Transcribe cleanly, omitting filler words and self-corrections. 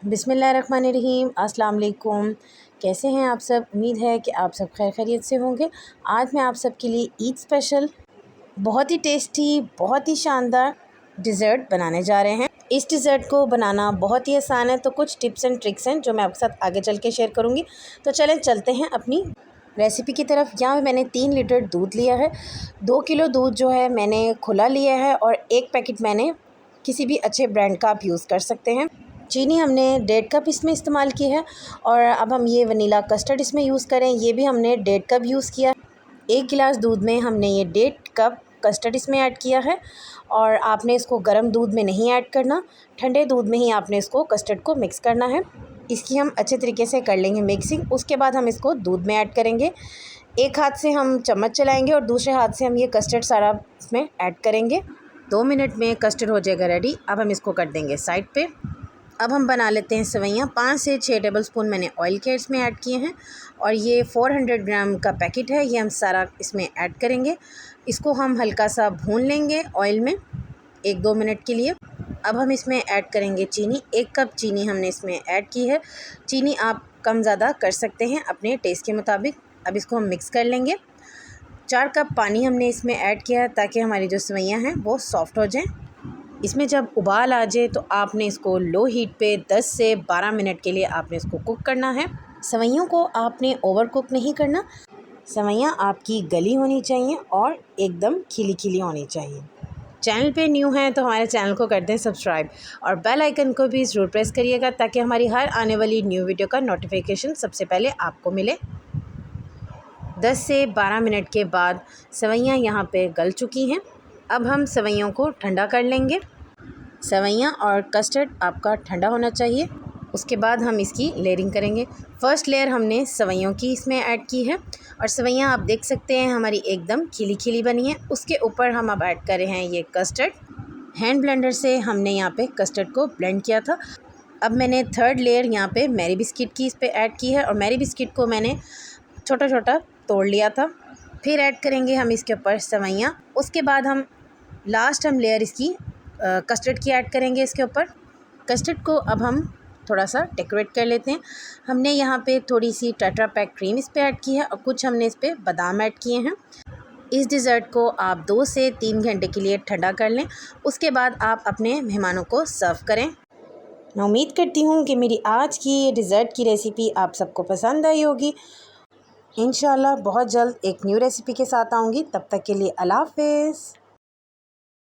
बिस्मिल्लाहिर्रहमानिर्रहीम। अस्सलाम वालेकुम। कैसे हैं आप सब? उम्मीद है कि आप सब खैर खैरियत से होंगे। आज मैं आप सब के लिए ईद स्पेशल बहुत ही टेस्टी, बहुत ही शानदार डिज़र्ट बनाने जा रहे हैं। इस डिज़र्ट को बनाना बहुत ही आसान है, तो कुछ टिप्स एंड ट्रिक्स हैं जो मैं आपके साथ आगे चल के शेयर करूँगी। तो चलें चलते हैं अपनी रेसिपी की तरफ। यहाँ पे मैंने 3 लीटर दूध लिया है। 2 किलो दूध जो है मैंने खुला लिया है और 1 पैकेट मैंने किसी भी अच्छे ब्रांड का आप यूज़ कर सकते हैं। चीनी हमने 1.5 कप इसमें इस्तेमाल की है। और अब हम ये वनीला कस्टर्ड इसमें यूज़ करें, ये भी हमने 1.5 कप यूज़ किया। 1 गिलास दूध में हमने ये 1.5 कप कस्टर्ड इसमें ऐड किया है। और आपने इसको गर्म दूध में नहीं ऐड करना, ठंडे दूध में ही आपने इसको कस्टर्ड को मिक्स करना है। इसकी हम अच्छे तरीके से कर लेंगे मिक्सिंग। उसके बाद हम इसको दूध में ऐड करेंगे। एक हाथ से हम चम्मच चलाएंगे और दूसरे हाथ से हम ये कस्टर्ड सारा इसमें ऐड करेंगे। 2 मिनट में कस्टर्ड हो जाएगा रेडी। अब हम इसको कर देंगे साइड पे। अब हम बना लेते हैं सेवइयाँ। 5 से 6 टेबलस्पून मैंने ऑयल के इसमें ऐड किए हैं और ये 400 ग्राम का पैकेट है, ये हम सारा इसमें ऐड करेंगे। इसको हम हल्का सा भून लेंगे ऑयल में 1-2 मिनट के लिए। अब हम इसमें ऐड करेंगे चीनी। 1 कप चीनी हमने इसमें ऐड की है। चीनी आप कम ज़्यादा कर सकते हैं अपने टेस्ट के मुताबिक। अब इसको हम मिक्स कर लेंगे। 4 कप पानी हमने इसमें ऐड किया है ताकि हमारी जो सेवइयाँ हैं वो सॉफ़्ट हो जाएँ। इसमें जब उबाल आ जाए तो आपने इसको लो हीट पे 10 से 12 मिनट के लिए आपने इसको कुक करना है। सेवइयों को आपने ओवर कुक नहीं करना। सेवइयाँ आपकी गली होनी चाहिए और एकदम खिली खिली होनी चाहिए। चैनल पे न्यू हैं तो हमारे चैनल को कर दें सब्सक्राइब और बेल आइकन को भी ज़रूर प्रेस करिएगा ताकि हमारी हर आने वाली न्यू वीडियो का नोटिफिकेशन सबसे पहले आपको मिले। 10 से 12 मिनट के बाद सेवइयाँ यहाँ पे गल चुकी हैं। अब हम सेवइयों को ठंडा कर लेंगे। सेवइयाँ और कस्टर्ड आपका ठंडा होना चाहिए। उसके बाद हम इसकी लेयरिंग करेंगे। फ़र्स्ट लेयर हमने सेवइयों की इसमें ऐड की है और सेवइयाँ आप देख सकते हैं हमारी एकदम खिली खिली बनी है। उसके ऊपर हम अब ऐड कर रहे हैं ये कस्टर्ड। हैंड ब्लेंडर से हमने यहाँ पे कस्टर्ड को ब्लेंड किया था। अब मैंने 3rd लेयर यहाँ पे मैरी बिस्किट की इस पर ऐड की है और मैरी बिस्किट को मैंने छोटा छोटा तोड़ लिया था। फिर ऐड करेंगे हम इसके ऊपर सेवइयाँ। उसके बाद हम लास्ट लेयर इसकी कस्टर्ड की ऐड करेंगे इसके ऊपर। कस्टर्ड को अब हम थोड़ा सा डेकोरेट कर लेते हैं। हमने यहाँ पे थोड़ी सी टेट्रा पैक क्रीम इस पे ऐड की है और कुछ हमने इस पे बादाम ऐड किए हैं। इस डिज़र्ट को आप 2 से 3 घंटे के लिए ठंडा कर लें। उसके बाद आप अपने मेहमानों को सर्व करें। मैं उम्मीद करती हूँ कि मेरी आज की ये डिज़र्ट की रेसिपी आप सबको पसंद आई होगी। इंशाल्लाह बहुत जल्द एक न्यू रेसिपी के साथ आऊँगी। तब तक के लिए अल्लाह हाफ़िज़।